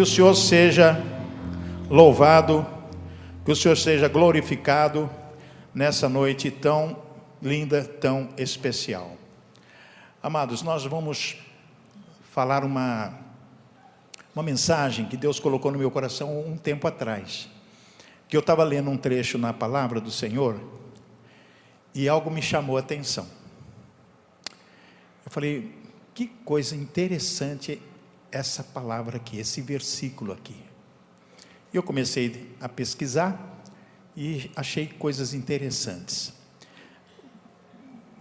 Que o Senhor seja louvado, que o Senhor seja glorificado nessa noite tão linda, tão especial. Amados, nós vamos falar uma mensagem que Deus colocou no meu coração um tempo atrás, que eu estava lendo um trecho na palavra do Senhor e algo me chamou a atenção. Eu falei, que coisa interessante essa palavra aqui, esse versículo aqui. Eu comecei a pesquisar e achei coisas interessantes.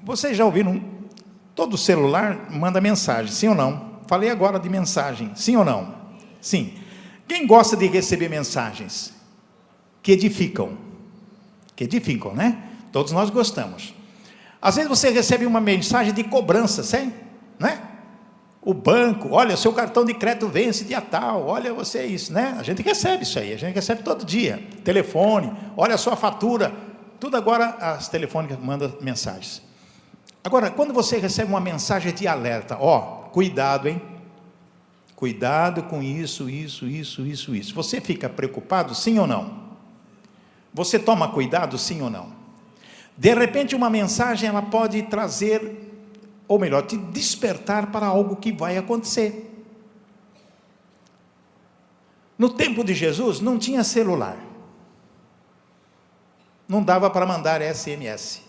Vocês já ouviram, todo celular manda mensagem, sim ou não? Falei agora de mensagem, sim ou não? Sim. Quem gosta de receber mensagens que edificam? Que edificam, né? Todos nós gostamos. Às vezes você recebe uma mensagem de cobrança, sério, né? O banco, olha, seu cartão de crédito vence dia tal, olha você isso, né? A gente recebe isso aí, a gente recebe todo dia. Telefone, olha a sua fatura, tudo agora as telefônicas mandam mensagens. Agora, quando você recebe uma mensagem de alerta, cuidado, hein? Cuidado com isso. Você fica preocupado, sim ou não? Você toma cuidado, sim ou não? De repente uma mensagem, ela pode trazer, ou melhor, te despertar para algo que vai acontecer. No tempo de Jesus não tinha celular, não dava para mandar SMS,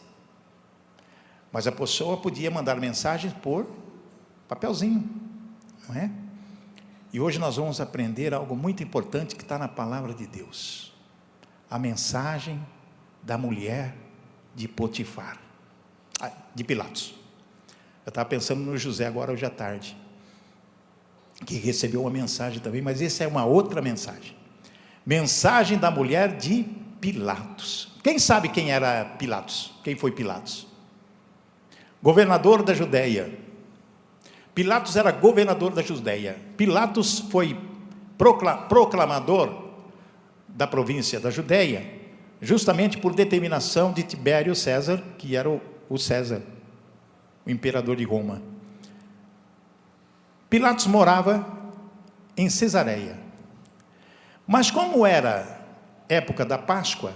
mas a pessoa podia mandar mensagens por papelzinho, não é? E hoje nós vamos aprender algo muito importante que está na palavra de Deus, a mensagem da mulher de Potifar, de Pilatos. Eu estava pensando no José agora hoje à tarde, que recebeu uma mensagem também, mas essa é uma outra mensagem. Mensagem da mulher de Pilatos. Quem sabe quem era Pilatos? Quem foi Pilatos? Governador da Judeia. Pilatos era governador da Judeia. Pilatos foi proclamador da província da Judeia, justamente por determinação de Tibério César, que era o César, o imperador de Roma. Pilatos morava em Cesareia, mas como era época da Páscoa,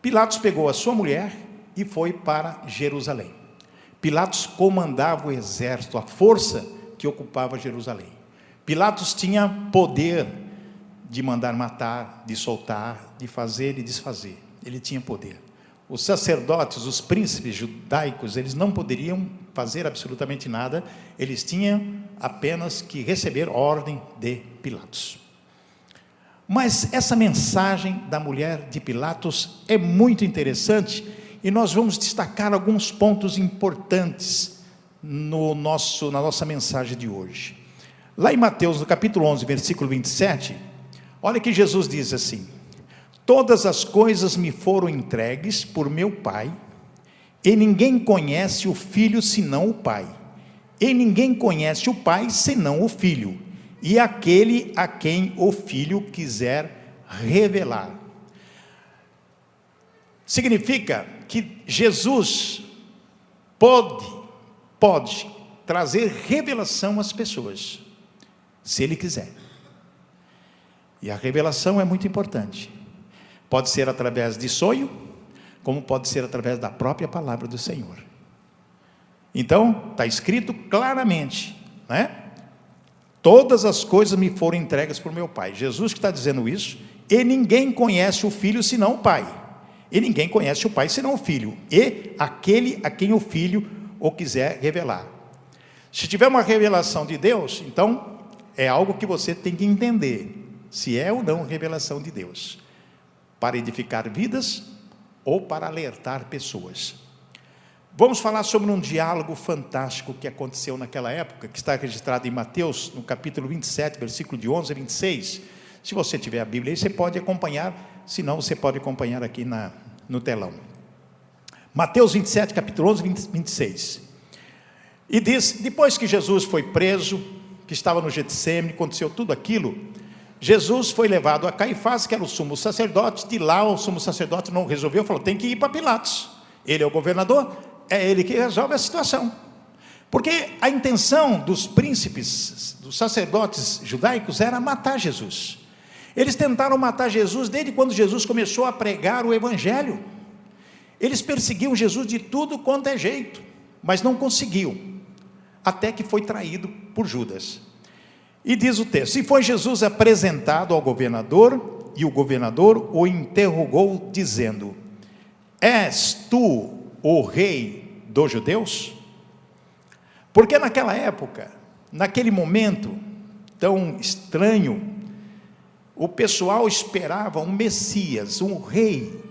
Pilatos pegou a sua mulher e foi para Jerusalém. Pilatos comandava o exército, a força que ocupava Jerusalém. Pilatos tinha poder de mandar matar, de soltar, de fazer e desfazer. Ele tinha poder. Os sacerdotes, os príncipes judaicos, eles não poderiam fazer absolutamente nada, eles tinham apenas que receber ordem de Pilatos. Mas essa mensagem da mulher de Pilatos é muito interessante, e nós vamos destacar alguns pontos importantes na nossa mensagem de hoje. Lá em Mateus, no capítulo 11, versículo 27, olha que Jesus diz assim: todas as coisas me foram entregues por meu Pai, e ninguém conhece o Filho senão o Pai, e ninguém conhece o Pai senão o Filho, e aquele a quem o Filho quiser revelar. Significa que Jesus pode trazer revelação às pessoas, se Ele quiser. E a revelação é muito importante. Pode ser através de sonho, como pode ser através da própria palavra do Senhor. Então, está escrito claramente, né? Todas as coisas me foram entregues por meu Pai. Jesus que está dizendo isso. E ninguém conhece o Filho senão o Pai. E ninguém conhece o Pai senão o Filho. E aquele a quem o Filho o quiser revelar. Se tiver uma revelação de Deus, então é algo que você tem que entender, se é ou não revelação de Deus, para edificar vidas ou para alertar pessoas. Vamos falar sobre um diálogo fantástico que aconteceu naquela época, que está registrado em Mateus, no capítulo 27, versículo de 11 a 26. Se você tiver a Bíblia aí, você pode acompanhar, se não, você pode acompanhar aqui no telão. Mateus 27, capítulo 11, 26. E diz, depois que Jesus foi preso, que estava no Getsêmani, aconteceu tudo aquilo, Jesus foi levado a Caifás, que era o sumo sacerdote. De lá o sumo sacerdote não resolveu, falou, tem que ir para Pilatos, ele é o governador, é ele que resolve a situação. Porque a intenção dos príncipes, dos sacerdotes judaicos, era matar Jesus. Eles tentaram matar Jesus desde quando Jesus começou a pregar o evangelho. Eles perseguiam Jesus de tudo quanto é jeito, mas não conseguiam, até que foi traído por Judas. E diz o texto: e foi Jesus apresentado ao governador, e o governador o interrogou, dizendo: és tu o rei dos judeus? Porque naquela época, naquele momento tão estranho, o pessoal esperava um Messias, um rei.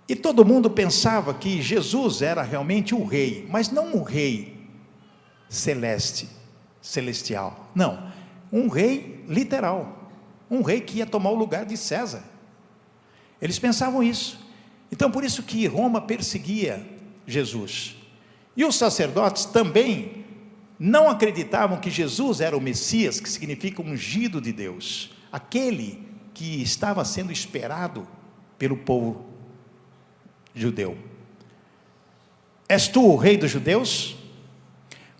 E todo mundo pensava que Jesus era realmente o rei, mas não um rei celestial, não, um rei literal, um rei que ia tomar o lugar de César. Eles pensavam isso. Então por isso que Roma perseguia Jesus. E os sacerdotes também não acreditavam que Jesus era o Messias, que significa ungido de Deus, aquele que estava sendo esperado pelo povo judeu. És tu o rei dos judeus?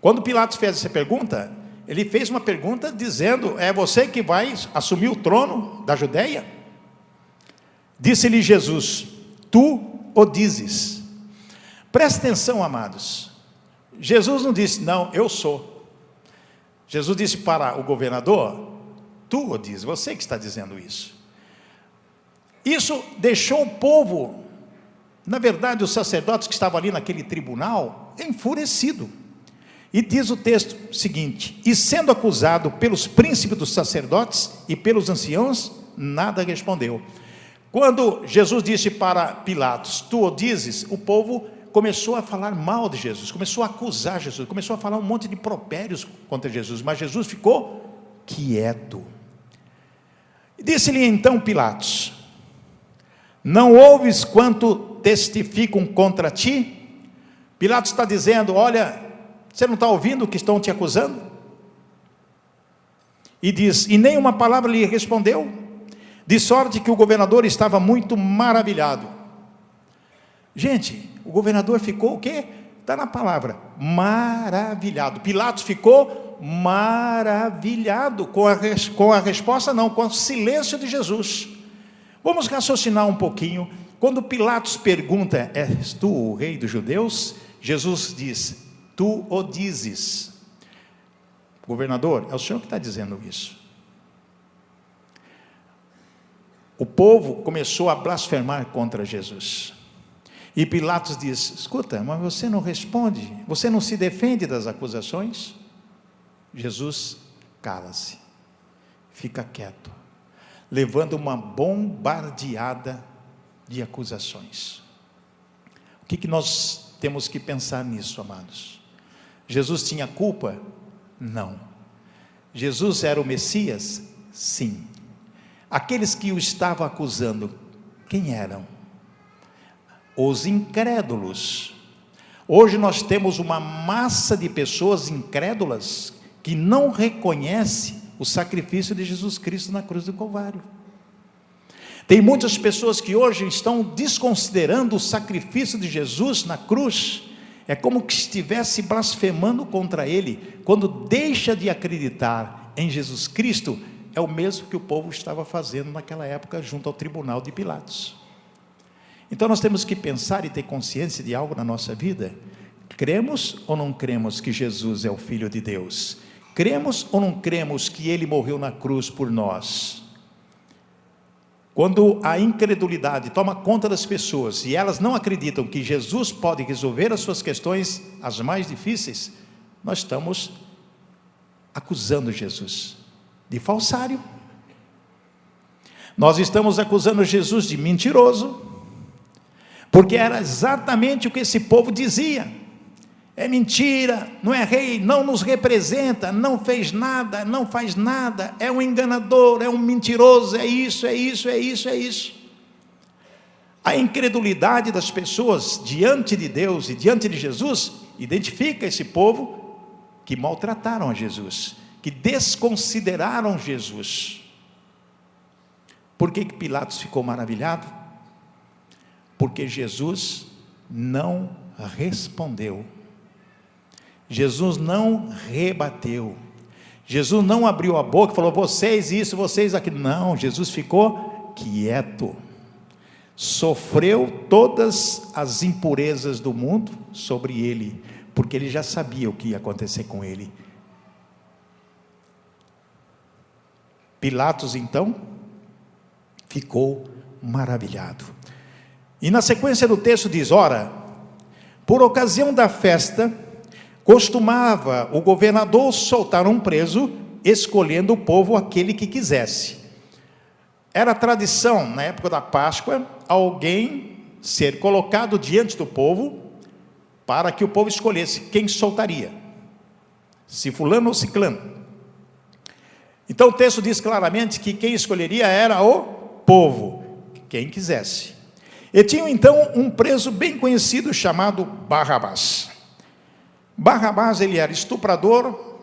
Quando Pilatos fez essa pergunta, ele fez uma pergunta dizendo: é você que vai assumir o trono da Judeia? Disse-lhe Jesus: tu o dizes. Presta atenção, amados. Jesus não disse: não, eu sou. Jesus disse para o governador: tu o dizes, você que está dizendo isso. Isso deixou o povo, na verdade os sacerdotes que estavam ali naquele tribunal, enfurecido. E diz o texto seguinte: e sendo acusado pelos príncipes dos sacerdotes e pelos anciãos, nada respondeu. Quando Jesus disse para Pilatos: tu o dizes, o povo começou a falar mal de Jesus, começou a acusar Jesus, começou a falar um monte de impropérios contra Jesus, mas Jesus ficou quieto. Disse-lhe então Pilatos: não ouves quanto testificam contra ti? Pilatos está dizendo: olha, você não está ouvindo o que estão te acusando? E diz: e nem uma palavra lhe respondeu, de sorte que o governador estava muito maravilhado. Gente, o governador ficou o quê? Está na palavra, maravilhado. Pilatos ficou maravilhado com a resposta, não, com o silêncio de Jesus. Vamos raciocinar um pouquinho. Quando Pilatos pergunta: és tu o rei dos judeus? Jesus diz: tu o dizes. Governador, é o senhor que está dizendo isso. O povo começou a blasfemar contra Jesus. E Pilatos diz: escuta, mas você não responde, você não se defende das acusações? Jesus cala-se, fica quieto, levando uma bombardeada de acusações. O que nós temos que pensar nisso, amados? Jesus tinha culpa? Não. Jesus era o Messias? Sim. Aqueles que o estavam acusando, quem eram? Os incrédulos. Hoje nós temos uma massa de pessoas incrédulas que não reconhece o sacrifício de Jesus Cristo na cruz do Calvário. Tem muitas pessoas que hoje estão desconsiderando o sacrifício de Jesus na cruz. É como que estivesse blasfemando contra ele. Quando deixa de acreditar em Jesus Cristo, é o mesmo que o povo estava fazendo naquela época junto ao tribunal de Pilatos. Então nós temos que pensar e ter consciência de algo na nossa vida. Cremos ou não cremos que Jesus é o Filho de Deus? Cremos ou não cremos que Ele morreu na cruz por nós? Quando a incredulidade toma conta das pessoas e elas não acreditam que Jesus pode resolver as suas questões, as mais difíceis, nós estamos acusando Jesus de falsário. Nós estamos acusando Jesus de mentiroso, porque era exatamente o que esse povo dizia: é mentira, não é rei, não nos representa, não fez nada, não faz nada, é um enganador, é um mentiroso, é isso, é isso, é isso, é isso. A incredulidade das pessoas diante de Deus e diante de Jesus identifica esse povo que maltrataram a Jesus, que desconsideraram Jesus. Por que Pilatos ficou maravilhado? Porque Jesus não respondeu. Jesus não rebateu. Jesus não abriu a boca e falou: vocês isso, vocês aquilo. Não, Jesus ficou quieto. Sofreu todas as impurezas do mundo sobre ele, porque ele já sabia o que ia acontecer com ele. Pilatos então ficou maravilhado. E na sequência do texto diz: ora, por ocasião da festa, costumava o governador soltar um preso, escolhendo o povo aquele que quisesse. Era tradição, na época da Páscoa, alguém ser colocado diante do povo, para que o povo escolhesse quem soltaria, se fulano ou ciclano. Então o texto diz claramente que quem escolheria era o povo, quem quisesse. E tinha então um preso bem conhecido chamado Barrabás. Barrabás, ele era estuprador,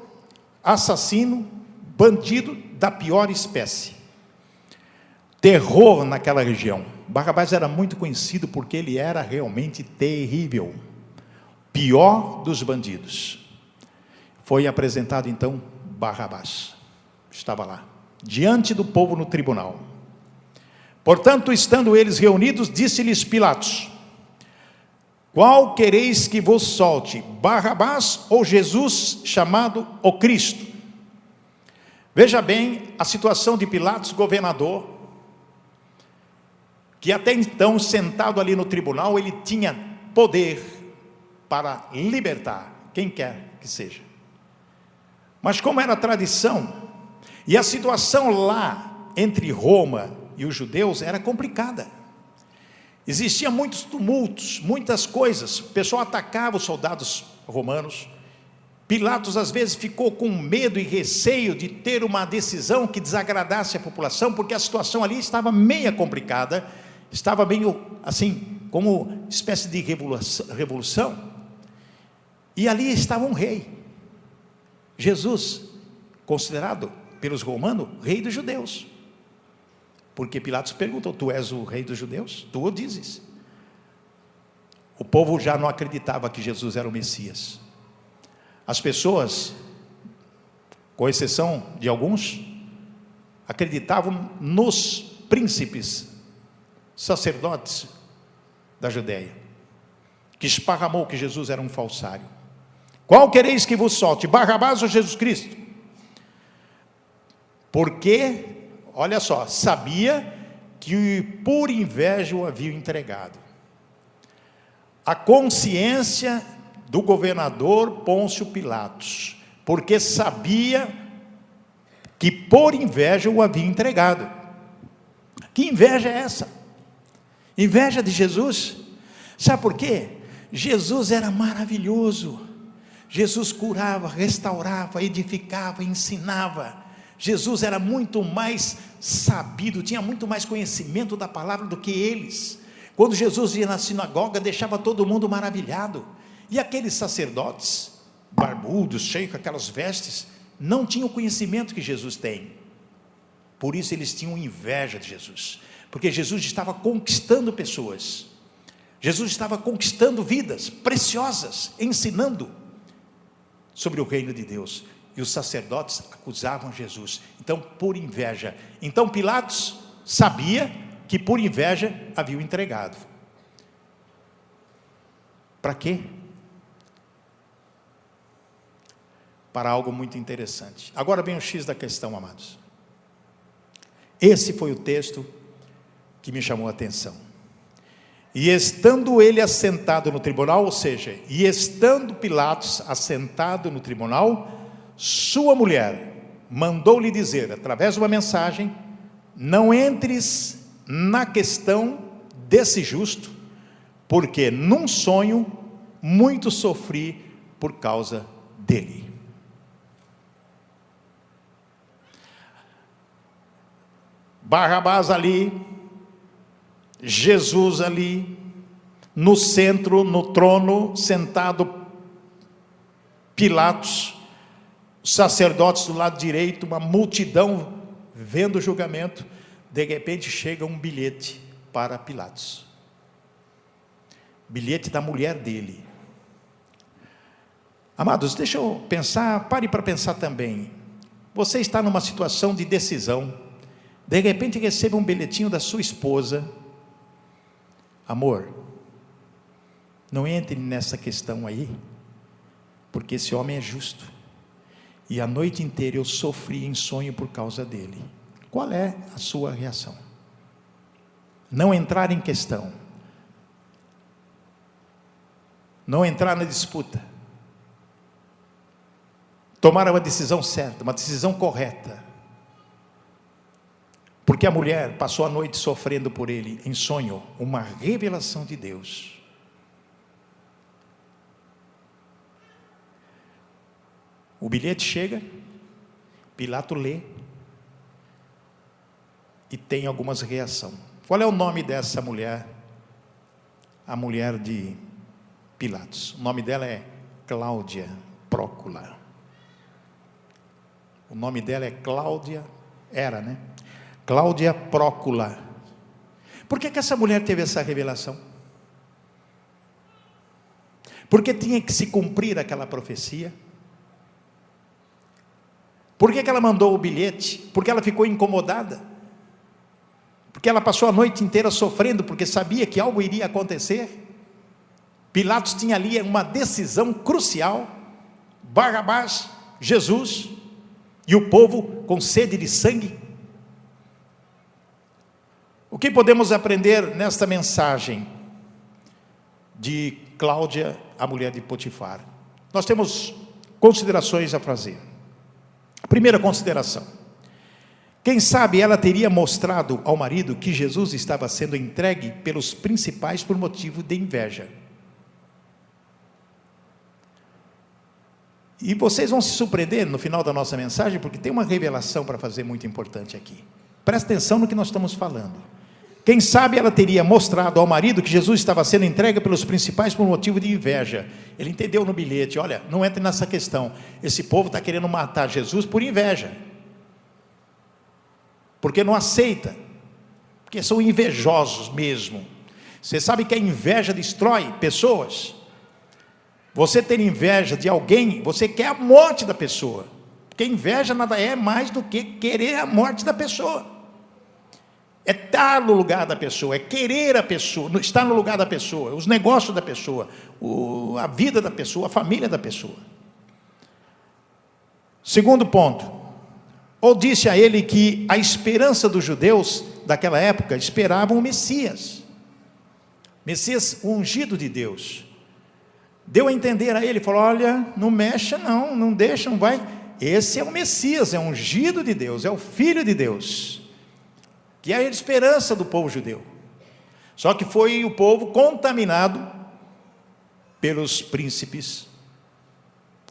assassino, bandido da pior espécie. Terror naquela região. Barrabás era muito conhecido porque ele era realmente terrível. Pior dos bandidos. Foi apresentado então Barrabás. Estava lá, diante do povo no tribunal. Portanto, estando eles reunidos, disse-lhes Pilatos: qual quereis que vos solte, Barrabás ou Jesus chamado o Cristo? Veja bem a situação de Pilatos, governador, que até então, sentado ali no tribunal, ele tinha poder para libertar quem quer que seja. Mas como era tradição, e a situação lá entre Roma e os judeus era complicada. Existiam muitos tumultos, muitas coisas. O pessoal atacava os soldados romanos. Pilatos às vezes ficou com medo e receio de ter uma decisão que desagradasse a população, porque a situação ali estava meia complicada, estava meio assim, como espécie de revolução. E ali estava um rei, Jesus, considerado pelos romanos rei dos judeus. Porque Pilatos perguntou: tu és o rei dos judeus? Tu o dizes. O povo já não acreditava que Jesus era o Messias. As pessoas, com exceção de alguns, acreditavam nos príncipes, sacerdotes da Judéia, que esparramou que Jesus era um falsário. Qual quereis que vos solte, Barrabás ou Jesus Cristo? Porque, olha só, sabia que por inveja o haviam entregado. A consciência do governador Pôncio Pilatos, porque sabia que por inveja o havia entregado. Que inveja é essa? Inveja de Jesus? Sabe por quê? Jesus era maravilhoso. Jesus curava, restaurava, edificava, ensinava. Jesus era muito mais sabido, tinha muito mais conhecimento da palavra do que eles. Quando Jesus ia na sinagoga, deixava todo mundo maravilhado. E aqueles sacerdotes, barbudos, cheios com aquelas vestes, não tinham o conhecimento que Jesus tem. Por isso eles tinham inveja de Jesus, porque Jesus estava conquistando pessoas. Jesus estava conquistando vidas preciosas, ensinando sobre o reino de Deus. E os sacerdotes acusavam Jesus, então por inveja. Então Pilatos sabia que por inveja havia o entregado. Para quê? Para algo muito interessante. Agora vem o X da questão, amados. Esse foi o texto que me chamou a atenção. E estando ele assentado no tribunal, ou seja, e estando Pilatos assentado no tribunal, sua mulher mandou-lhe dizer, através de uma mensagem: não entres na questão desse justo, porque num sonho muito sofri por causa dele. Barrabás ali, Jesus ali, no centro, no trono, sentado Pilatos, os sacerdotes do lado direito, uma multidão vendo o julgamento. De repente chega um bilhete para Pilatos. bilhete da mulher dele. Amados, deixa eu pensar, pare para pensar também. Você está numa situação de decisão, de repente recebe um bilhetinho da sua esposa. Amor, não entre nessa questão aí, porque esse homem é justo, e a noite inteira eu sofri em sonho por causa dele. Qual é a sua reação? Não entrar em questão, não entrar na disputa, tomar uma decisão certa, uma decisão correta, porque a mulher passou a noite sofrendo por ele, em sonho, uma revelação de Deus. O bilhete chega, Pilato lê, e tem algumas reações. Qual é o nome dessa mulher? A mulher de Pilatos. O nome dela é Cláudia Prócula. O nome dela é Cláudia, era, né? Cláudia Prócula. Por que essa mulher teve essa revelação? Porque tinha que se cumprir aquela profecia. Por que ela mandou o bilhete? Porque ela ficou incomodada. Porque ela passou a noite inteira sofrendo, porque sabia que algo iria acontecer. Pilatos tinha ali uma decisão crucial: Barrabás, Jesus, e o povo com sede de sangue. O que podemos aprender nesta mensagem de Cláudia, a mulher de Potifar? Nós temos considerações a fazer. A primeira consideração: quem sabe ela teria mostrado ao marido que Jesus estava sendo entregue pelos principais por motivo de inveja. E vocês vão se surpreender no final da nossa mensagem, porque tem uma revelação para fazer muito importante aqui. Presta atenção no que nós estamos falando. Quem sabe ela teria mostrado ao marido que Jesus estava sendo entregue pelos principais por motivo de inveja. Ele entendeu no bilhete: olha, não entre nessa questão, esse povo está querendo matar Jesus por inveja, porque não aceita, porque são invejosos mesmo. Você sabe que a inveja destrói pessoas. Você ter inveja de alguém, você quer a morte da pessoa, porque inveja nada é mais do que querer a morte da pessoa. É estar no lugar da pessoa, é querer a pessoa, estar no lugar da pessoa, os negócios da pessoa, a vida da pessoa, a família da pessoa. Segundo ponto: ou disse a ele que a esperança dos judeus daquela época esperavam o Messias, o ungido de Deus. Deu a entender a ele, falou: olha, não mexa não, não deixa, não vai, esse é o Messias, é o ungido de Deus, é o Filho de Deus, que é a esperança do povo judeu. Só que foi o povo contaminado pelos príncipes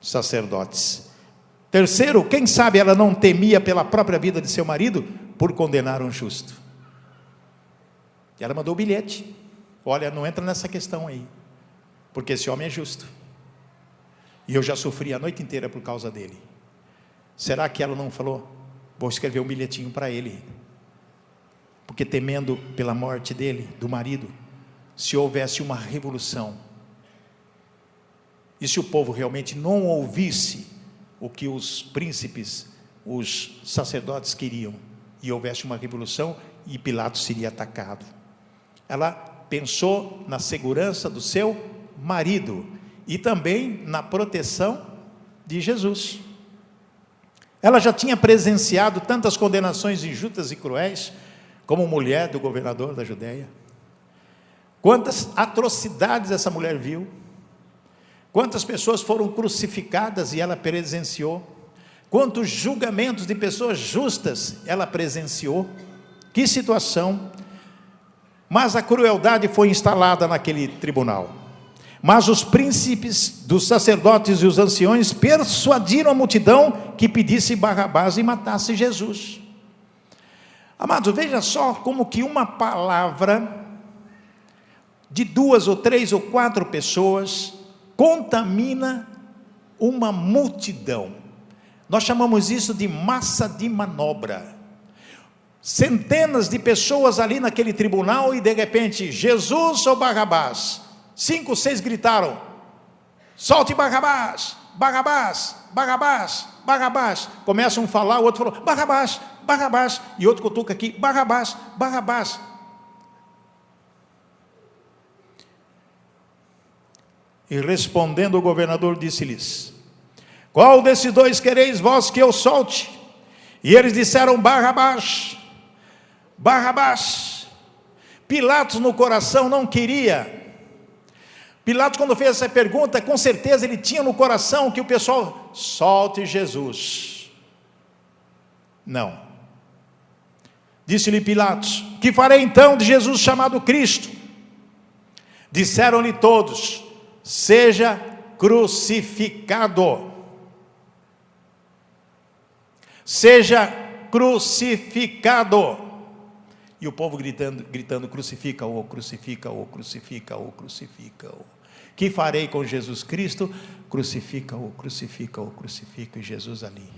sacerdotes. Terceiro, quem sabe ela não temia pela própria vida de seu marido por condenar um justo. Ela mandou o bilhete: olha, não entra nessa questão aí, porque esse homem é justo, e eu já sofri a noite inteira por causa dele. Será que ela não falou: vou escrever um bilhetinho para ele, porque temendo pela morte dele, do marido, se houvesse uma revolução, e se o povo realmente não ouvisse o que os príncipes, os sacerdotes queriam, e houvesse uma revolução e Pilatos seria atacado? Ela pensou na segurança do seu marido e também na proteção de Jesus. Ela já tinha presenciado tantas condenações injustas e cruéis, como mulher do governador da Judeia. Quantas atrocidades essa mulher viu, quantas pessoas foram crucificadas e ela presenciou, quantos julgamentos de pessoas justas ela presenciou. Que situação! Mas a crueldade foi instalada naquele tribunal. Mas os príncipes dos sacerdotes e os anciões persuadiram a multidão que pedisse Barrabás e matasse Jesus. Amados, veja só como que uma palavra de 2 ou 3 ou 4 pessoas contamina uma multidão. Nós chamamos isso de massa de manobra. Centenas de pessoas ali naquele tribunal, e de repente, Jesus ou Barrabás? 5, 6 gritaram: solte Barrabás, Barrabás, Barrabás, Barrabás. Começam a falar, o outro falou: Barrabás, Barrabás. E outro cutuca aqui: Barrabás, Barrabás. E respondendo o governador, disse-lhes: qual desses dois quereis vós que eu solte? E eles disseram: Barrabás, Barrabás. Pilatos no coração não queria. Pilatos, quando fez essa pergunta, com certeza ele tinha no coração que o pessoal: solte Jesus. Não. Disse-lhe Pilatos: que farei então de Jesus chamado Cristo? Disseram-lhe todos: seja crucificado. Seja crucificado. E o povo gritando: crucifica-o, crucifica-o, crucifica-o, crucifica-o. Que farei com Jesus Cristo? Crucifica-o, crucifica-o, crucifica. E Jesus ali.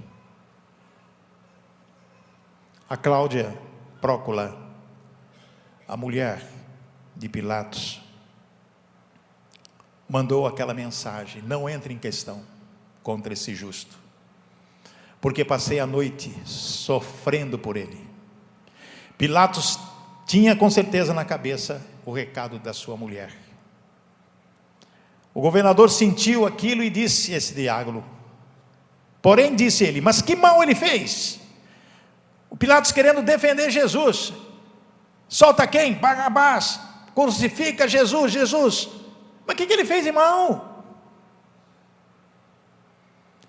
A Cláudia Prócula, a mulher de Pilatos, mandou aquela mensagem: não entre em questão contra esse justo, porque passei a noite sofrendo por ele. Pilatos tinha com certeza na cabeça o recado da sua mulher. O governador sentiu aquilo e disse a esse diácono, porém disse ele: mas que mal ele fez? O Pilatos querendo defender Jesus: solta quem? Barrabás, crucifica Jesus, Jesus. Mas o que ele fez de mal?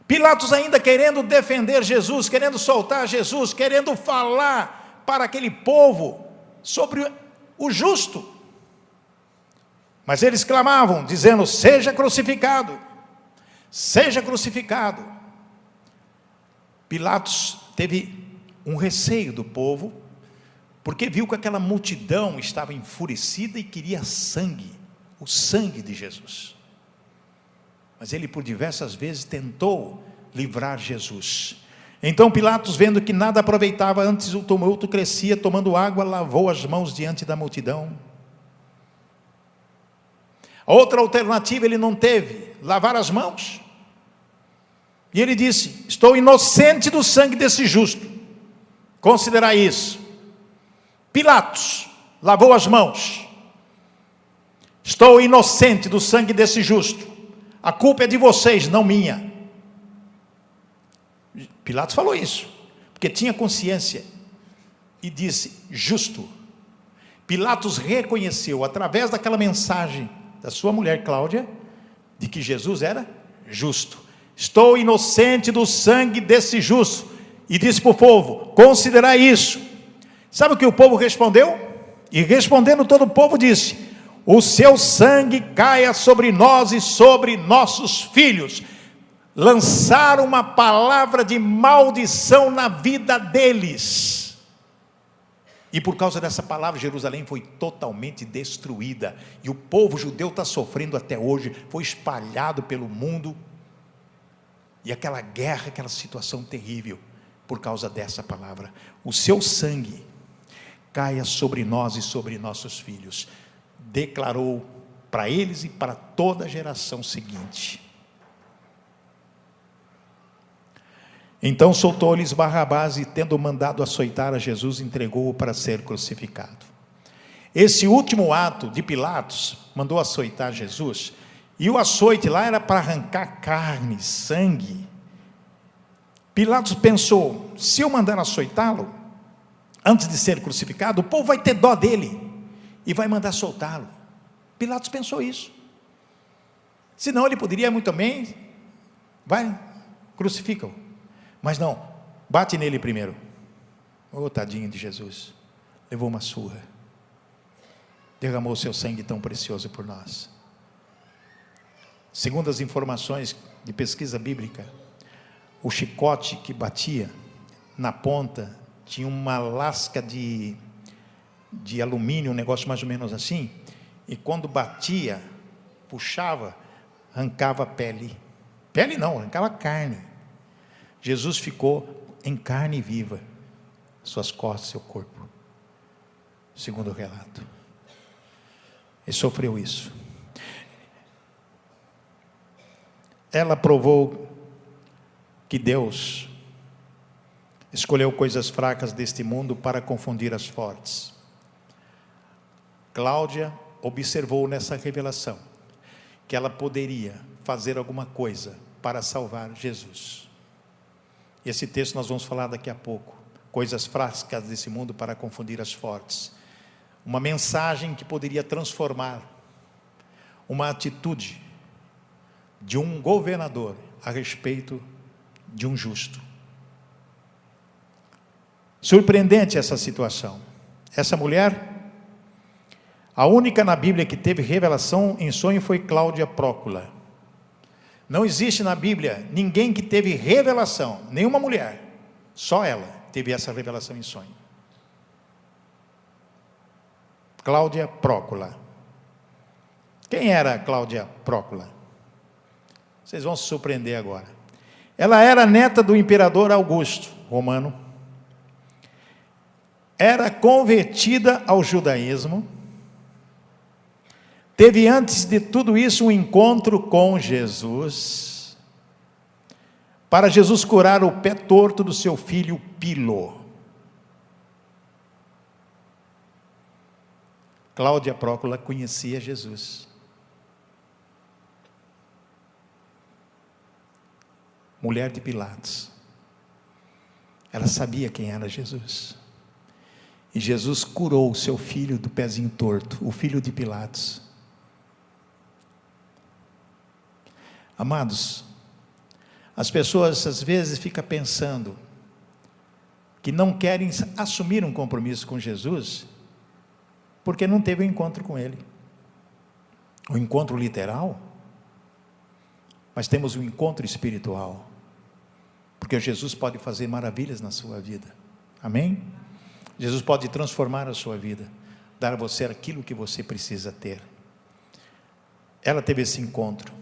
Pilatos ainda querendo defender Jesus, querendo soltar Jesus, querendo falar para aquele povo sobre o justo. Mas eles clamavam, dizendo: seja crucificado, seja crucificado. Pilatos teve um receio do povo, porque viu que aquela multidão estava enfurecida e queria sangue, o sangue de Jesus. Mas ele por diversas vezes tentou livrar Jesus. Então Pilatos, vendo que nada aproveitava, antes o tumulto crescia, tomando água, lavou as mãos diante da multidão. Outra alternativa ele não teve: lavar as mãos. E ele disse: estou inocente do sangue desse justo, considerai isso. Pilatos lavou as mãos: estou inocente do sangue desse justo, a culpa é de vocês, não minha. Pilatos falou isso, porque tinha consciência, e disse: justo. Pilatos reconheceu, através daquela mensagem da sua mulher Cláudia, de que Jesus era justo. Estou inocente do sangue desse justo. E disse para o povo: considerai isso. Sabe o que o povo respondeu? E respondendo todo o povo disse: o seu sangue caia sobre nós e sobre nossos filhos. Lançaram uma palavra de maldição na vida deles. E por causa dessa palavra, Jerusalém foi totalmente destruída. E o povo judeu está sofrendo até hoje. Foi espalhado pelo mundo. E aquela guerra, aquela situação terrível, por causa dessa palavra: o seu sangue caia sobre nós e sobre nossos filhos. Declarou para eles e para toda a geração seguinte. Então soltou-lhes Barrabás, e tendo mandado açoitar a Jesus, entregou-o para ser crucificado. Esse último ato de Pilatos, mandou açoitar Jesus, e o açoite lá era para arrancar carne, sangue. Pilatos pensou: se eu mandar açoitá-lo antes de ser crucificado, o povo vai ter dó dele e vai mandar soltá-lo. Pilatos pensou isso. Senão ele poderia muito bem: vai, crucifica-o. Mas não, bate nele primeiro. Oh, tadinho de Jesus, levou uma surra, derramou seu sangue tão precioso por nós. Segundo as informações de pesquisa bíblica, o chicote que batia na ponta tinha uma lasca de alumínio, um negócio mais ou menos assim, e quando batia, puxava, arrancava a pele. Pele não, arrancava carne. Jesus ficou em carne viva, suas costas, seu corpo, segundo o relato. Ele sofreu isso. ela provou que Deus escolheu coisas fracas deste mundo para confundir as fortes. Cláudia observou nessa revelação que ela poderia fazer alguma coisa para salvar Jesus. Esse texto nós vamos falar daqui a pouco. Coisas fracas desse mundo para confundir as fortes. Uma mensagem que poderia transformar uma atitude de um governador a respeito de um justo. Surpreendente essa situação. Essa mulher, a única na Bíblia que teve revelação em sonho foi Cláudia Prócula. Não existe na Bíblia ninguém que teve revelação, nenhuma mulher, só ela teve essa revelação em sonho. Cláudia Prócula. Quem era Cláudia Prócula? Vocês vão se surpreender agora. Ela era neta do imperador Augusto, romano. Era convertida ao judaísmo. Teve antes de tudo isso um encontro com Jesus, para Jesus curar o pé torto do seu filho Pilo. Cláudia Prócula conhecia Jesus. Mulher de Pilatos. Ela sabia quem era Jesus. E Jesus curou o seu filho do pezinho torto, o filho de Pilatos. Amados, as pessoas às vezes ficam pensando que não querem assumir um compromisso com Jesus, porque não teve um encontro com Ele. Um encontro literal, mas temos um encontro espiritual, porque Jesus pode fazer maravilhas na sua vida, amém? Jesus pode transformar a sua vida, dar a você aquilo que você precisa ter. Ela teve esse encontro.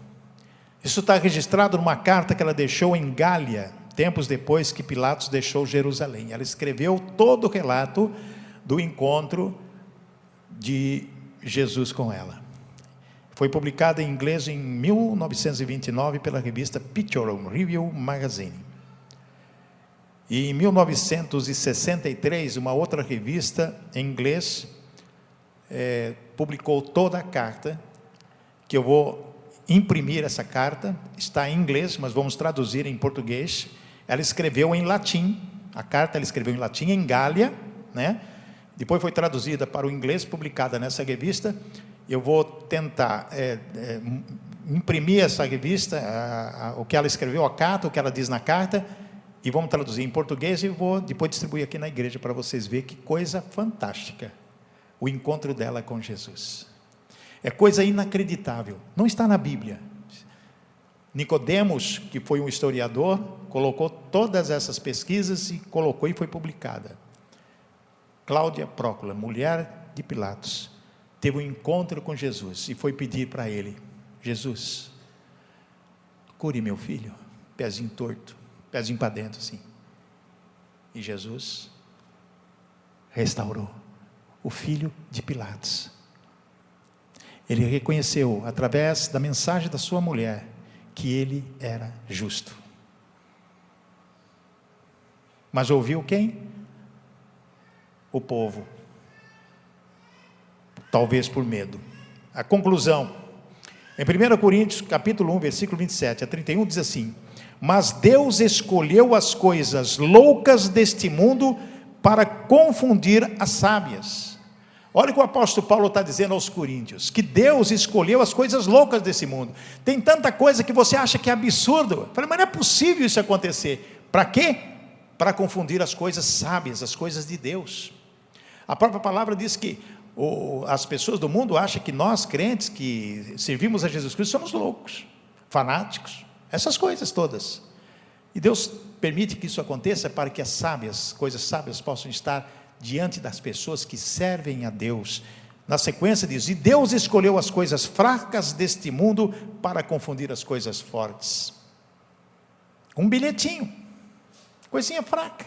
Isso está registrado numa carta que ela deixou em Gália, tempos depois que Pilatos deixou Jerusalém. Ela escreveu todo o relato do encontro de Jesus com ela. Foi publicada em inglês em 1929 pela revista Picture Review Magazine. E em 1963, uma outra revista em inglês publicou toda a carta, que eu vou imprimir essa carta, está em inglês, mas vamos traduzir em português. Ela escreveu em latim, a carta ela escreveu em latim, em Gália, né? Depois foi traduzida para o inglês, publicada nessa revista. Eu vou tentar imprimir essa revista, o que ela escreveu, a carta, o que ela diz na carta, e vamos traduzir em português e vou depois distribuir aqui na igreja para vocês verem que coisa fantástica o encontro dela com Jesus. É coisa inacreditável, não está na Bíblia. Nicodemos, que foi um historiador, colocou todas essas pesquisas e colocou e foi publicada. Cláudia Prócula, mulher de Pilatos, teve um encontro com Jesus e foi pedir para ele: Jesus, cure meu filho, pezinho torto, pezinho para dentro assim. E Jesus restaurou o filho de Pilatos. Ele reconheceu, através da mensagem da sua mulher, que ele era justo. Mas ouviu quem? O povo. Talvez por medo. A conclusão, em 1 Coríntios, capítulo 1, versículo 27 a 31, diz assim: mas Deus escolheu as coisas loucas deste mundo para confundir as sábias. Olha o que o apóstolo Paulo está dizendo aos coríntios, que Deus escolheu as coisas loucas desse mundo. Tem tanta coisa que você acha que é absurdo. Eu falei, mas não é possível isso acontecer. Para quê? Para confundir as coisas sábias, as coisas de Deus. A própria palavra diz que as pessoas do mundo acham que nós, crentes, que servimos a Jesus Cristo, somos loucos, fanáticos, essas coisas todas. E Deus permite que isso aconteça para que as sábias, coisas sábias possam estar diante das pessoas que servem a Deus. Na sequência diz: e Deus escolheu as coisas fracas deste mundo para confundir as coisas fortes. Um bilhetinho, coisinha fraca,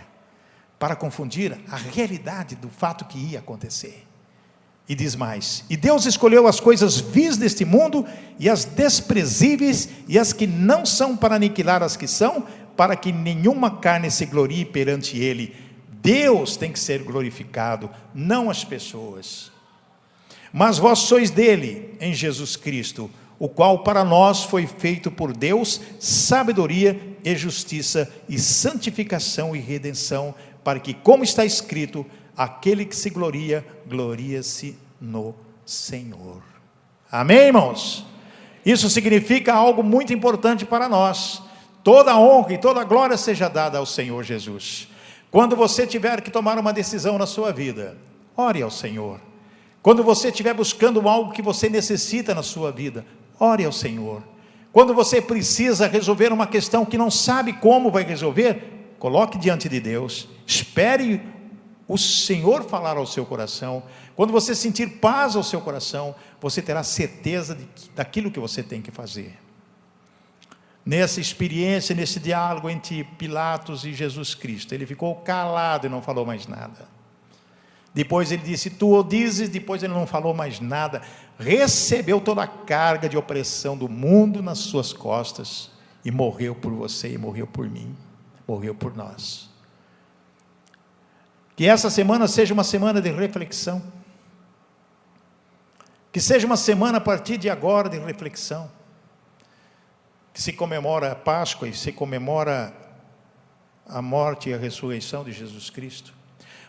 para confundir a realidade do fato que ia acontecer. E diz mais: e Deus escolheu as coisas vis deste mundo, e as desprezíveis, e as que não são, para aniquilar as que são, para que nenhuma carne se glorie perante Ele. Deus tem que ser glorificado, não as pessoas. Mas vós sois dele, em Jesus Cristo, o qual para nós foi feito por Deus sabedoria e justiça e santificação e redenção, para que, como está escrito, aquele que se gloria, gloria-se no Senhor. Amém, irmãos? Isso significa algo muito importante para nós. Toda honra e toda glória seja dada ao Senhor Jesus. Quando você tiver que tomar uma decisão na sua vida, ore ao Senhor. Quando você estiver buscando algo que você necessita na sua vida, ore ao Senhor. Quando você precisa resolver uma questão que não sabe como vai resolver, coloque diante de Deus, espere o Senhor falar ao seu coração. Quando você sentir paz ao seu coração, você terá certeza daquilo que você tem que fazer. Nessa experiência, nesse diálogo entre Pilatos e Jesus Cristo, ele ficou calado e não falou mais nada. Depois ele disse, tu o dizes, depois ele não falou mais nada, recebeu toda a carga de opressão do mundo nas suas costas, e morreu por você, e morreu por mim, morreu por nós. Que essa semana seja uma semana de reflexão, que seja uma semana a partir de agora de reflexão, que se comemora a Páscoa e se comemora a morte e a ressurreição de Jesus Cristo,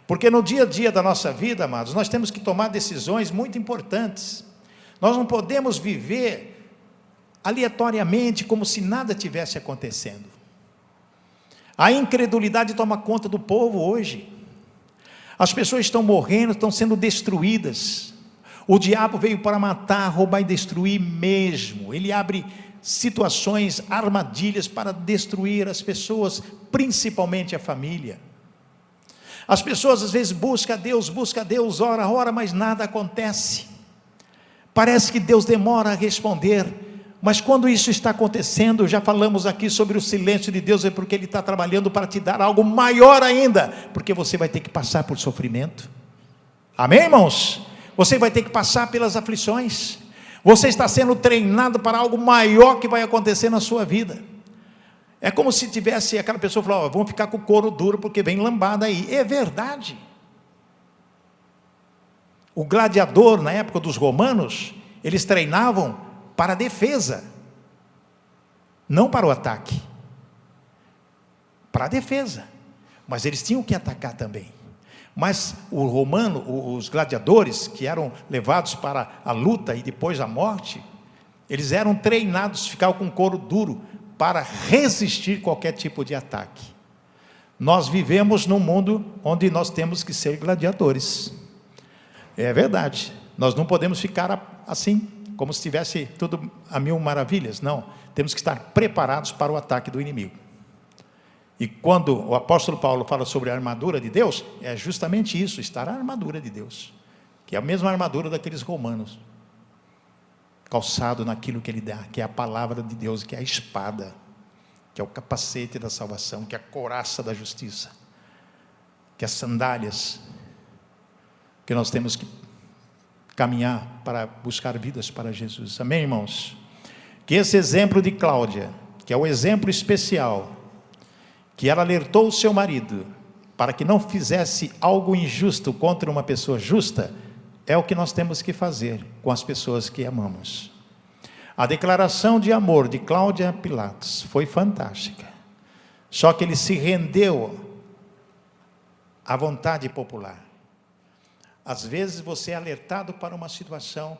porque no dia a dia da nossa vida, amados, nós temos que tomar decisões muito importantes. Nós não podemos viver aleatoriamente, como se nada tivesse acontecendo. A incredulidade toma conta do povo hoje. As pessoas estão morrendo, estão sendo destruídas. O diabo veio para matar, roubar e destruir mesmo. Ele abre situações, armadilhas para destruir as pessoas, principalmente a família. As pessoas às vezes buscam a Deus, ora, mas nada acontece. Parece que Deus demora a responder, mas quando isso está acontecendo, já falamos aqui sobre o silêncio de Deus, é porque Ele está trabalhando para te dar algo maior ainda, porque você vai ter que passar por sofrimento. Amém, irmãos? Você vai ter que passar pelas aflições. Você está sendo treinado para algo maior que vai acontecer na sua vida. É como se tivesse aquela pessoa falando, vamos ficar com o couro duro porque vem lambada aí. É verdade. O gladiador, na época dos romanos, eles treinavam para a defesa, não para o ataque. Para a defesa. Mas eles tinham que atacar também. Mas o romano, os gladiadores que eram levados para a luta e depois a morte, eles eram treinados, ficavam com couro duro, para resistir qualquer tipo de ataque. Nós vivemos num mundo onde nós temos que ser gladiadores. É verdade, nós não podemos ficar assim, como se estivesse tudo a mil maravilhas, não. Temos que estar preparados para o ataque do inimigo. E quando o apóstolo Paulo fala sobre a armadura de Deus, é justamente isso, estar a armadura de Deus, que é a mesma armadura daqueles romanos, calçado naquilo que Ele dá, que é a palavra de Deus, que é a espada, que é o capacete da salvação, que é a couraça da justiça, que é as sandálias, que nós temos que caminhar para buscar vidas para Jesus. Amém, irmãos? Que esse exemplo de Cláudia, que é o exemplo especial, que ela alertou o seu marido, para que não fizesse algo injusto contra uma pessoa justa, é o que nós temos que fazer com as pessoas que amamos. A declaração de amor de Cláudia a Pilatos foi fantástica. Só que ele se rendeu à vontade popular. Às vezes você é alertado para uma situação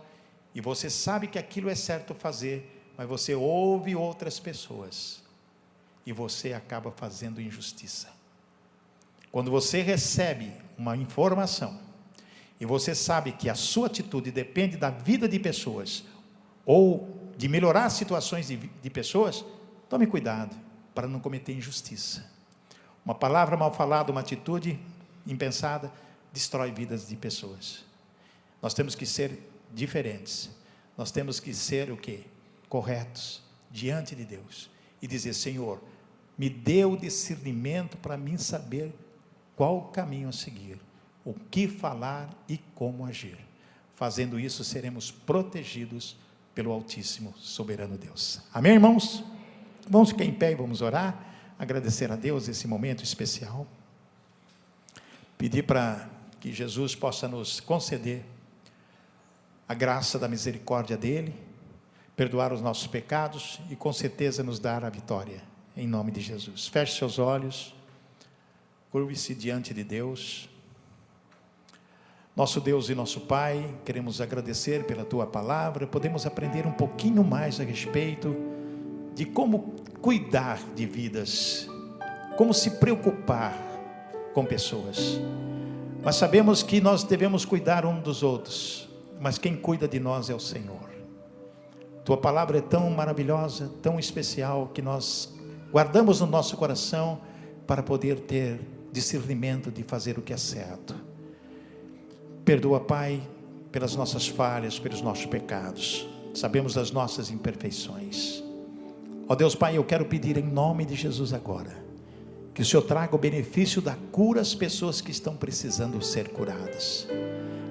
e você sabe que aquilo é certo fazer, mas você ouve outras pessoas e você acaba fazendo injustiça. Quando você recebe uma informação e você sabe que a sua atitude depende da vida de pessoas, ou de melhorar situações de pessoas, tome cuidado para não cometer injustiça. Uma palavra mal falada, uma atitude impensada, destrói vidas de pessoas. Nós temos que ser diferentes. Nós temos que ser o quê? Corretos diante de Deus. E dizer, Senhor, me dê o discernimento para mim saber qual caminho a seguir, o que falar e como agir. Fazendo isso, seremos protegidos pelo Altíssimo, soberano Deus. Amém, irmãos? Vamos ficar em pé e vamos orar, agradecer a Deus esse momento especial. Pedir para que Jesus possa nos conceder a graça da misericórdia dEle, perdoar os nossos pecados e com certeza nos dar a vitória, em nome de Jesus. Feche seus olhos, curve-se diante de Deus. Nosso Deus e nosso Pai, queremos agradecer pela Tua palavra, podemos aprender um pouquinho mais a respeito de como cuidar de vidas, como se preocupar com pessoas, mas sabemos que nós devemos cuidar um dos outros, mas quem cuida de nós é o Senhor. Tua palavra é tão maravilhosa, tão especial, que nós guardamos no nosso coração, para poder ter discernimento de fazer o que é certo. Perdoa, Pai, pelas nossas falhas, pelos nossos pecados, sabemos das nossas imperfeições. Ó Deus Pai, eu quero pedir em nome de Jesus agora, que o Senhor traga o benefício da cura às pessoas que estão precisando ser curadas.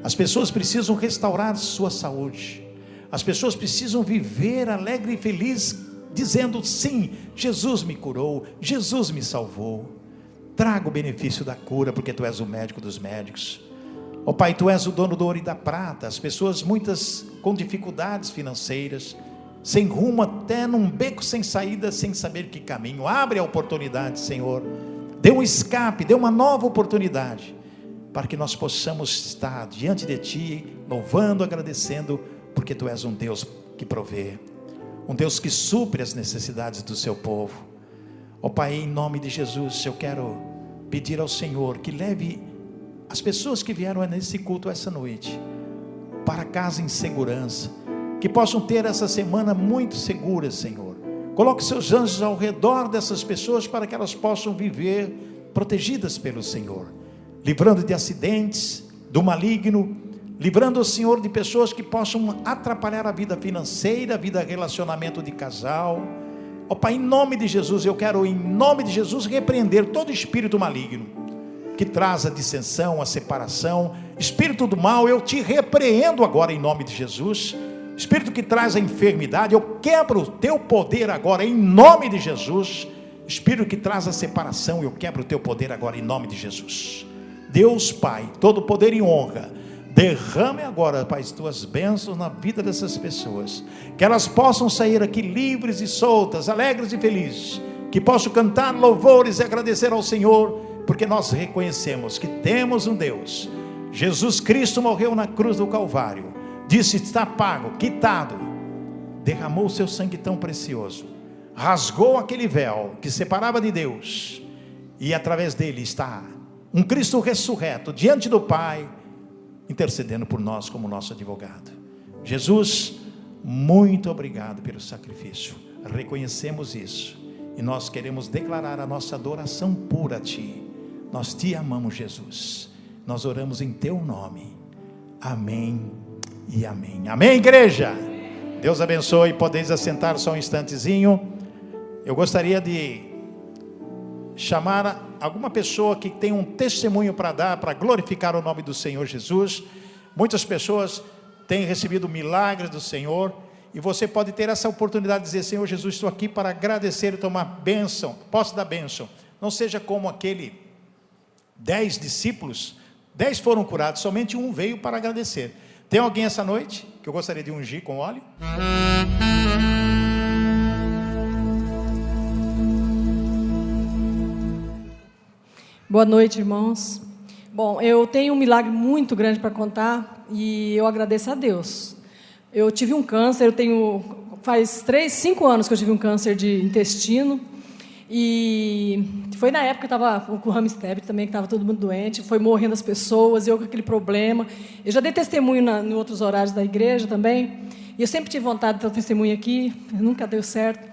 As pessoas precisam restaurar sua saúde, as pessoas precisam viver alegre e feliz, dizendo sim, Jesus me curou, Jesus me salvou. Traga o benefício da cura, porque Tu és o médico dos médicos. Ó Pai, Tu és o dono do ouro e da prata. As pessoas, muitas com dificuldades financeiras, sem rumo, até num beco sem saída, sem saber que caminho. Abre a oportunidade, Senhor, dê um escape, dê uma nova oportunidade, para que nós possamos estar diante de Ti, louvando, agradecendo, porque Tu és um Deus que provê, um Deus que supre as necessidades do Seu povo. Ó Pai, em nome de Jesus, eu quero pedir ao Senhor que leve as pessoas que vieram nesse culto essa noite para casa em segurança, que possam ter essa semana muito segura, Senhor. Coloque Seus anjos ao redor dessas pessoas, para que elas possam viver protegidas pelo Senhor, livrando de acidentes, do maligno, livrando o Senhor de pessoas que possam atrapalhar a vida financeira, a vida relacionamento de casal. Ó Pai, em nome de Jesus, eu quero em nome de Jesus repreender todo espírito maligno, que traz a dissensão, a separação, espírito do mal, eu te repreendo agora em nome de Jesus. Espírito que traz a enfermidade, eu quebro o teu poder agora em nome de Jesus. Espírito que traz a separação, eu quebro o teu poder agora em nome de Jesus. Deus Pai, todo poder e honra, derrame agora, Pai, as tuas bênçãos na vida dessas pessoas, que elas possam sair aqui livres e soltas, alegres e felizes, que possam cantar louvores e agradecer ao Senhor, porque nós reconhecemos que temos um Deus. Jesus Cristo morreu na cruz do Calvário, disse: está pago, quitado, derramou o seu sangue tão precioso, rasgou aquele véu que separava de Deus, e através dele está um Cristo ressurreto diante do Pai, intercedendo por nós como nosso advogado. Jesus, muito obrigado pelo sacrifício, reconhecemos isso, e nós queremos declarar a nossa adoração pura a Ti. Nós Te amamos, Jesus, nós oramos em Teu nome, amém e amém. Amém, igreja? Deus abençoe. Podeis assentar só um instantezinho. Eu gostaria de chamar alguma pessoa que tem um testemunho para dar, para glorificar o nome do Senhor Jesus. Muitas pessoas têm recebido milagres do Senhor, e você pode ter essa oportunidade de dizer: Senhor Jesus, estou aqui para agradecer e tomar bênção, posse da bênção. Não seja como aquele 10 discípulos, 10 foram curados, somente um veio para agradecer. Tem alguém essa noite que eu gostaria de ungir com óleo? Boa noite, irmãos. Bom, eu tenho um milagre muito grande para contar, e eu agradeço a Deus. Eu tive um câncer, faz 5 anos que eu tive um câncer de intestino, e foi na época que eu estava com o Ramstead também, que estava todo mundo doente, foi morrendo as pessoas, eu com aquele problema. Eu já dei testemunho em outros horários da igreja também, e eu sempre tive vontade de dar testemunho aqui, nunca deu certo,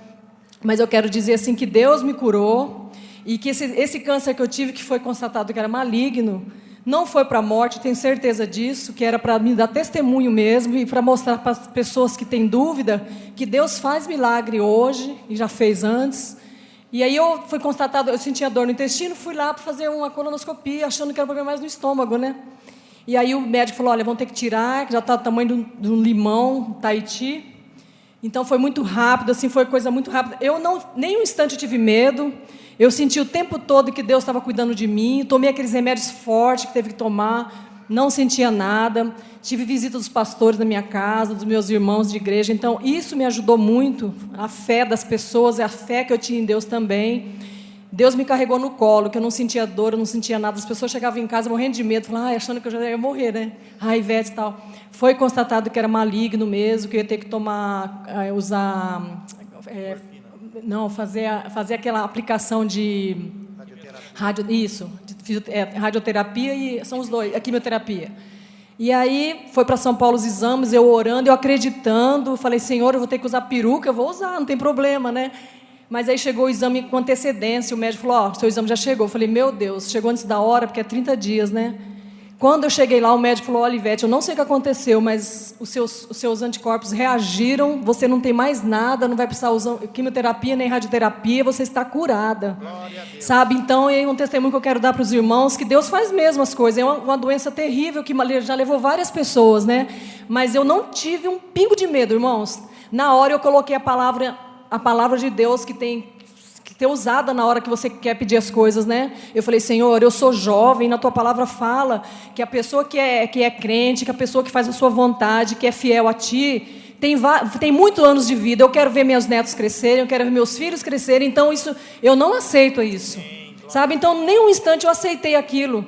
mas eu quero dizer assim que Deus me curou, e que esse câncer que eu tive, que foi constatado que era maligno, não foi para a morte, tenho certeza disso, que era para me dar testemunho mesmo, e para mostrar para as pessoas que têm dúvida, que Deus faz milagre hoje, e já fez antes. E aí eu fui constatado, eu sentia dor no intestino, fui lá para fazer uma colonoscopia, achando que era um problema mais no estômago, né? E aí o médico falou, olha, vão ter que tirar, que já está do tamanho de um limão, Tahiti. Então foi muito rápido, assim, foi coisa muito rápida. Eu nem um instante eu tive medo. Eu senti o tempo todo que Deus estava cuidando de mim. Tomei aqueles remédios fortes que teve que tomar. Não sentia nada. Tive visita dos pastores na minha casa, dos meus irmãos de igreja. Então isso me ajudou muito. A fé das pessoas, a fé que eu tinha em Deus também. Deus me carregou no colo, que eu não sentia dor, eu não sentia nada. As pessoas chegavam em casa morrendo de medo, falavam, achando que eu já ia morrer, né? Ivete e tal. Foi constatado que era maligno mesmo, que eu ia ter que fazer aquela aplicação de radioterapia e são os dois, a quimioterapia. E aí foi para São Paulo os exames, eu orando, eu acreditando, falei, Senhor, eu vou ter que usar peruca, eu vou usar, não tem problema, né? Mas aí chegou o exame com antecedência, o médico falou, seu exame já chegou. Eu falei, meu Deus, chegou antes da hora, porque é 30 dias, né? Quando eu cheguei lá, o médico falou, olha, Ivete, eu não sei o que aconteceu, mas os seus anticorpos reagiram, você não tem mais nada, não vai precisar usar quimioterapia nem radioterapia, você está curada. Glória a Deus. Sabe? Então, é um testemunho que eu quero dar para os irmãos, que Deus faz mesmo as coisas. É uma doença terrível, que já levou várias pessoas, né? Mas eu não tive um pingo de medo, irmãos. Na hora eu coloquei a palavra de Deus que tem que ter usada na hora que você quer pedir as coisas, né? Eu falei, Senhor, eu sou jovem, na tua palavra fala que a pessoa que é crente, que a pessoa que faz a sua vontade, que é fiel a ti, tem muitos anos de vida. Eu quero ver meus netos crescerem, eu quero ver meus filhos crescerem, então isso, eu não aceito isso. Sabe? Então, nem um instante eu aceitei aquilo.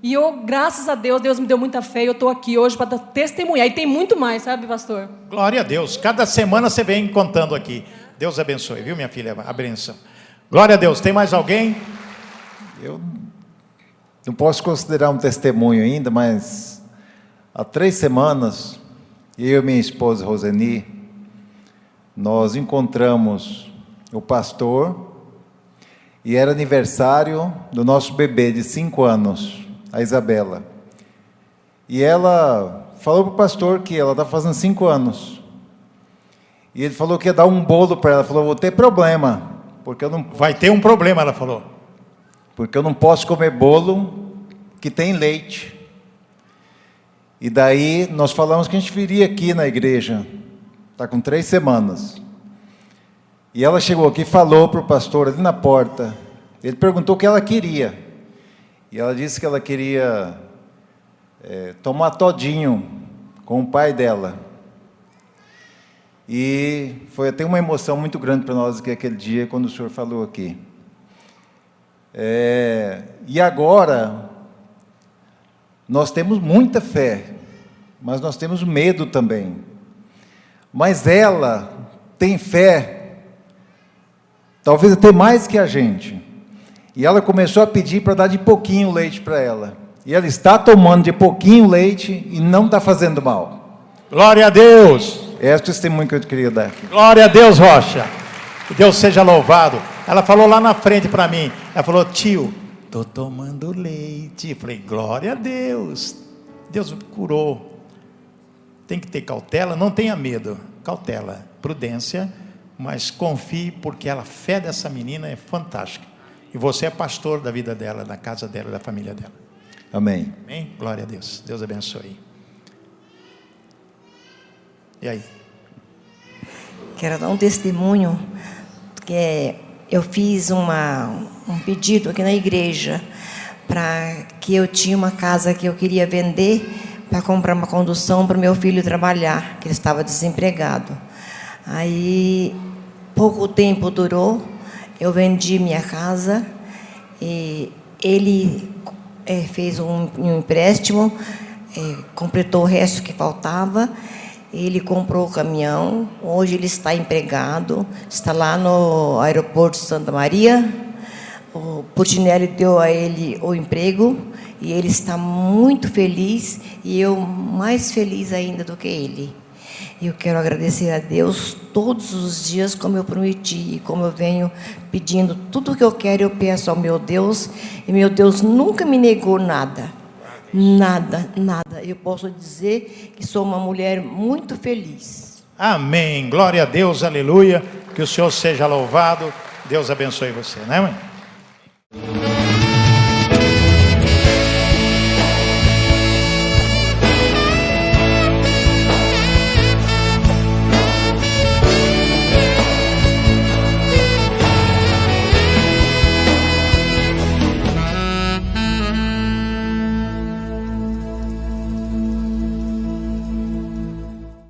E eu, graças a Deus, Deus me deu muita fé, e eu estou aqui hoje para testemunhar. E tem muito mais, sabe, pastor? Glória a Deus. Cada semana você vem contando aqui. Deus abençoe, viu, minha filha? A benção. Glória a Deus. Tem mais alguém? Eu não posso considerar um testemunho ainda, mas há 3 semanas, eu e minha esposa Roseni, nós encontramos o pastor e era aniversário do nosso bebê de 5 anos, a Isabela. E ela falou para o pastor que ela está fazendo 5 anos. E ele falou que ia dar um bolo para ela. Falou, vou ter problema, porque eu não... Vai ter um problema, ela falou. Porque eu não posso comer bolo que tem leite. E daí nós falamos que a gente viria aqui na igreja. Está com 3 semanas. E ela chegou aqui e falou para o pastor ali na porta. Ele perguntou o que ela queria. E ela disse que ela queria tomar todinho com o pai dela. E foi até uma emoção muito grande para nós aquele dia, quando o senhor falou aqui. E agora, nós temos muita fé, mas nós temos medo também. Mas ela tem fé, talvez até mais que a gente. E ela começou a pedir para dar de pouquinho leite para ela. E ela está tomando de pouquinho leite e não está fazendo mal. Glória a Deus! É o testemunho que eu queria dar aqui. Glória a Deus, Rocha. Que Deus seja louvado. Ela falou lá na frente para mim. Ela falou, tio, estou tomando leite. Eu falei, glória a Deus. Deus curou. Tem que ter cautela, não tenha medo. Cautela, prudência, mas confie, porque a fé dessa menina é fantástica. E você é pastor da vida dela, da casa dela, da família dela. Amém. Amém? Glória a Deus. Deus abençoe. E aí? Quero dar um testemunho, que eu fiz um pedido aqui na igreja, para que eu tinha uma casa que eu queria vender, para comprar uma condução para o meu filho trabalhar, que ele estava desempregado. Aí, pouco tempo durou, eu vendi minha casa, e ele fez um empréstimo, completou o resto que faltava. Ele comprou o caminhão, hoje ele está empregado, está lá no aeroporto de Santa Maria. O Putinelli deu a ele o emprego e ele está muito feliz, e eu mais feliz ainda do que ele. Eu quero agradecer a Deus todos os dias, como eu prometi, e como eu venho pedindo tudo o que eu quero, eu peço ao meu Deus, e meu Deus nunca me negou nada. Nada, nada. Eu posso dizer que sou uma mulher muito feliz. Amém. Glória a Deus, aleluia. Que o Senhor seja louvado. Deus abençoe você, né, mãe?